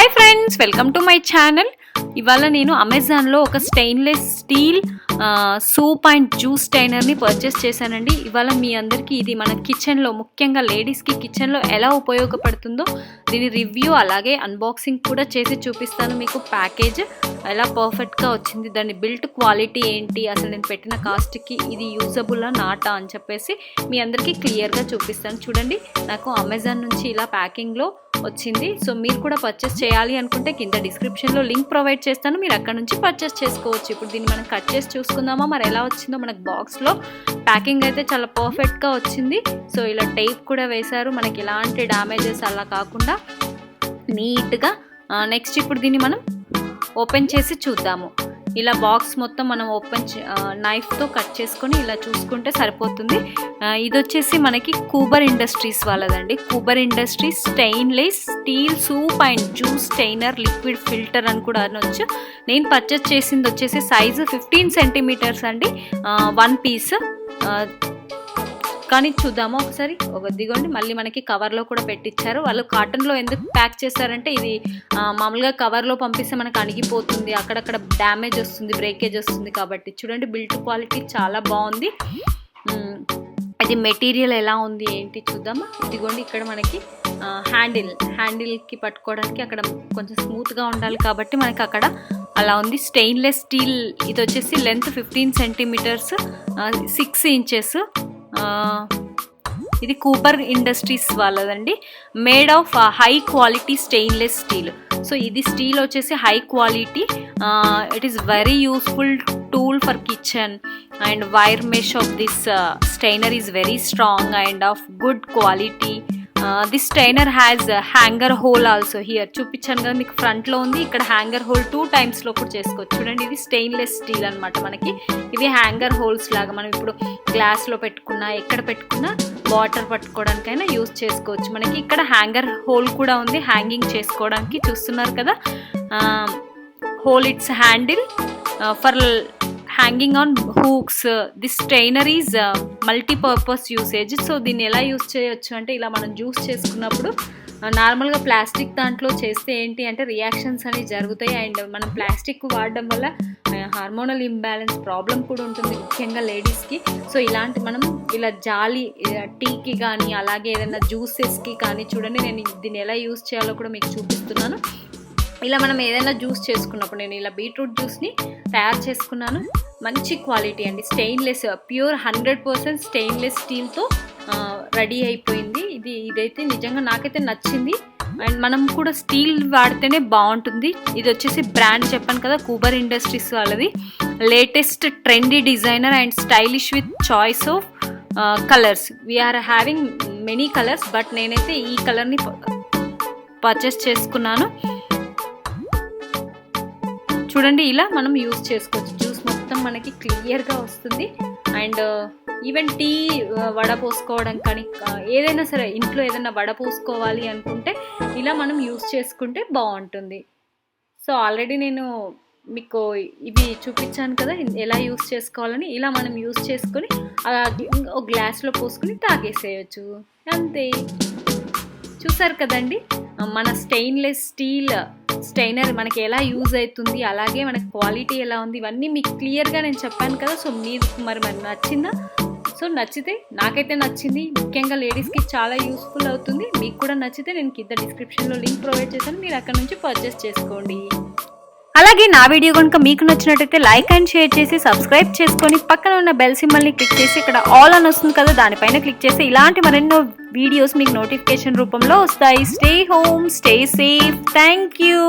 Hi friends, welcome to my channel. ఇవాళ నేను అమెజాన్లో ఒక stainless steel soup and juice స్టైనర్ని పర్చేస్ చేశానండి. ఇవాళ మీ అందరికీ ఇది మన కిచెన్లో, ముఖ్యంగా లేడీస్కి కిచెన్లో ఎలా ఉపయోగపడుతుందో దీని రివ్యూ అలాగే అన్బాక్సింగ్ కూడా చేసి చూపిస్తాను. మీకు ప్యాకేజ్ ఎలా పర్ఫెక్ట్గా వచ్చింది, దాని బిల్ట్ క్వాలిటీ ఏంటి, అసలు నేను పెట్టిన కాస్ట్కి ఇది యూజబుల్లా నాటా అని చెప్పేసి మీ అందరికీ క్లియర్గా చూపిస్తాను. చూడండి, నాకు అమెజాన్ నుంచి ఇలా ప్యాకింగ్లో వచ్చింది. సో మీరు కూడా పర్చేస్ చేయాలి అనుకుంటే కింద డిస్క్రిప్షన్లో లింక్ ప్రొవైడ్ చేస్తాను, మీరు అక్కడ నుంచి పర్చేస్ చేసుకోవచ్చు. ఇప్పుడు దీన్ని మనం కట్ చేసి చూసుకుందామా మరి ఎలా వచ్చిందో. మనకు బాక్స్లో ప్యాకింగ్ అయితే చాలా పర్ఫెక్ట్గా వచ్చింది. సో ఇలా టేప్ కూడా వేశారు, మనకి ఎలాంటి డ్యామేజెస్ అలా కాకుండా నీట్గా. నెక్స్ట్ ఇప్పుడు దీన్ని మనం ఓపెన్ చేసి చూద్దాము. ఇలా బాక్స్ మొత్తం మనం నైఫ్తో కట్ చేసుకొని ఇలా చూసుకుంటే సరిపోతుంది. ఇది వచ్చేసి మనకి కూబర్ ఇండస్ట్రీస్ వాళ్ళదండి. Kuber industries stainless steel soup and juice strainer liquid filter అని కూడా అనొచ్చు. నేను పర్చేస్ చేసింది వచ్చేసి సైజు 15 సెంటీమీటర్స్ అండి, 1 పీస్. కానీ చూద్దాము ఒకసారి. దిగోండి, మళ్ళీ మనకి కవర్లో కూడా పెట్టించారు. వాళ్ళు కాటన్లో ఎందుకు ప్యాక్ చేశారంటే ఇది మామూలుగా కవర్లో పంపిస్తే మనకు అణిగిపోతుంది, అక్కడక్కడ డ్యామేజ్ వస్తుంది, బ్రేకేజ్ వస్తుంది కాబట్టి. చూడండి, బిల్ట్ క్వాలిటీ చాలా బాగుంది. ఇది మెటీరియల్ ఎలా ఉంది ఏంటి చూద్దామా. ఇదిగోండి, ఇక్కడ మనకి హ్యాండిల్కి పట్టుకోవడానికి అక్కడ కొంచెం స్మూత్గా ఉండాలి కాబట్టి మనకి అక్కడ అలా ఉంది. స్టెయిన్లెస్ స్టీల్, ఇది వచ్చేసి లెంత్ 15 సెంటీమీటర్స్, 6 ఇంచెస్. ఇది కూబర్ ఇండస్ట్రీస్ వాళ్ళదండి. Made of high quality stainless steel. So ఇది స్టీల్ వచ్చేసి high quality. It is very useful tool for kitchen and wire mesh of this strainer is very strong and of good quality. This strainer has hanger hole also. Here చూపించాను కదా మీకు, ఫ్రంట్లో ఉంది, ఇక్కడ hanger whole 2 టైమ్స్లో కూడా చేసుకోవచ్చు. చూడండి, ఇది స్టెయిన్లెస్ స్టీల్ అనమాట. మనకి ఇవి హ్యాంగర్ హోల్స్ లాగా మనం ఇప్పుడు గ్లాస్లో పెట్టుకున్నా, ఎక్కడ పెట్టుకున్నా వాటర్ పట్టుకోవడానికైనా యూజ్ చేసుకోవచ్చు. మనకి ఇక్కడ హ్యాంగర్ హోల్ కూడా ఉంది, హ్యాంగింగ్ చేసుకోవడానికి. చూస్తున్నారు కదా, whole it's handle for hanging on hooks. This strainer is multipurpose usage. So దీన్ని ఎలా యూజ్ చేయొచ్చు అంటే, ఇలా మనం జ్యూస్ చేసుకున్నప్పుడు నార్మల్గా ప్లాస్టిక్ దాంట్లో చేస్తే ఏంటి అంటే రియాక్షన్స్ అనేవి జరుగుతాయి. అండ్ మనం ప్లాస్టిక్ వాడడం వల్ల హార్మోనల్ ఇంబ్యాలెన్స్ ప్రాబ్లం కూడా ఉంటుంది, ముఖ్యంగా లేడీస్కి. సో ఇలాంటి మనం ఇలా జాలి టీకి కానీ అలాగే ఏదైనా జ్యూసెస్కి కానీ, చూడండి నేను దీన్ని ఎలా యూజ్ చేయాలో కూడా మీకు చూపిస్తున్నాను. ఇలా మనం ఏదైనా జ్యూస్ చేసుకున్నప్పుడు, నేను ఇలా బీట్రూట్ జ్యూస్ని తయారు చేసుకున్నాను. మంచి క్వాలిటీ అండి, స్టెయిన్లెస్, ప్యూర్ 100% స్టెయిన్లెస్ స్టీల్తో రెడీ అయిపోయింది. ఇదైతే నిజంగా నాకైతే నచ్చింది. అండ్ మనం కూడా స్టీల్ వాడితేనే బాగుంటుంది. ఇది వచ్చేసి బ్రాండ్ చెప్పాను కదా, కూబర్ ఇండస్ట్రీస్ వాళ్ళది. Latest trendy designer and stylish with choice of colours. We are having many colours, but నేనైతే ఈ కలర్ని పర్చేస్ చేసుకున్నాను. చూడండి, ఇలా మనం యూజ్ చేసుకోవచ్చు. జ్యూస్ మొత్తం మనకి క్లియర్గా వస్తుంది. అండ్ ఈవెన్ టీ వడపోసుకోవడం కానీ, ఏదైనా సరే ఇంట్లో ఏదైనా వడపోసుకోవాలి అనుకుంటే ఇలా మనం యూజ్ చేసుకుంటే బాగుంటుంది. సో ఆల్రెడీ నేను మీకు ఇవి చూపించాను కదా ఎలా యూజ్ చేసుకోవాలని. ఇలా మనం యూజ్ చేసుకొని ఒక గ్లాస్లో పోసుకొని తాగేసేయచ్చు, అంతే. చూసారు కదండి, మన స్టెయిన్లెస్ స్టీల్ స్టెయినర్ మనకి ఎలా యూజ్ అవుతుంది, అలాగే మనకి క్వాలిటీ ఎలా ఉంది, ఇవన్నీ మీకు క్లియర్గా నేను చెప్పాను కదా. సో మీరు మరి నచ్చిందా? సో నచ్చితే, నాకైతే నచ్చింది, ముఖ్యంగా లేడీస్కి చాలా యూస్ఫుల్ అవుతుంది. మీకు కూడా నచ్చితే నేను కింద డిస్క్రిప్షన్లో లింక్ ప్రొవైడ్ చేశాను, మీరు అక్కడ నుంచి పర్చేస్ చేసుకోండి. అలాగే నా వీడియో కనుక మీకు నచ్చినట్టయితే లైక్ అండ్ షేర్ చేసి సబ్స్క్రైబ్ చేసుకొని పక్కన ఉన్న బెల్ సింబల్ని క్లిక్ చేసి ఇక్కడ ఆల్ అని వస్తుంది కదా, దానిపైన క్లిక్ చేసి ఇలాంటి మరెన్నో వీడియోస్ మీకు నోటిఫికేషన్ రూపంలో వస్తాయి. Stay home, stay safe. Thank you.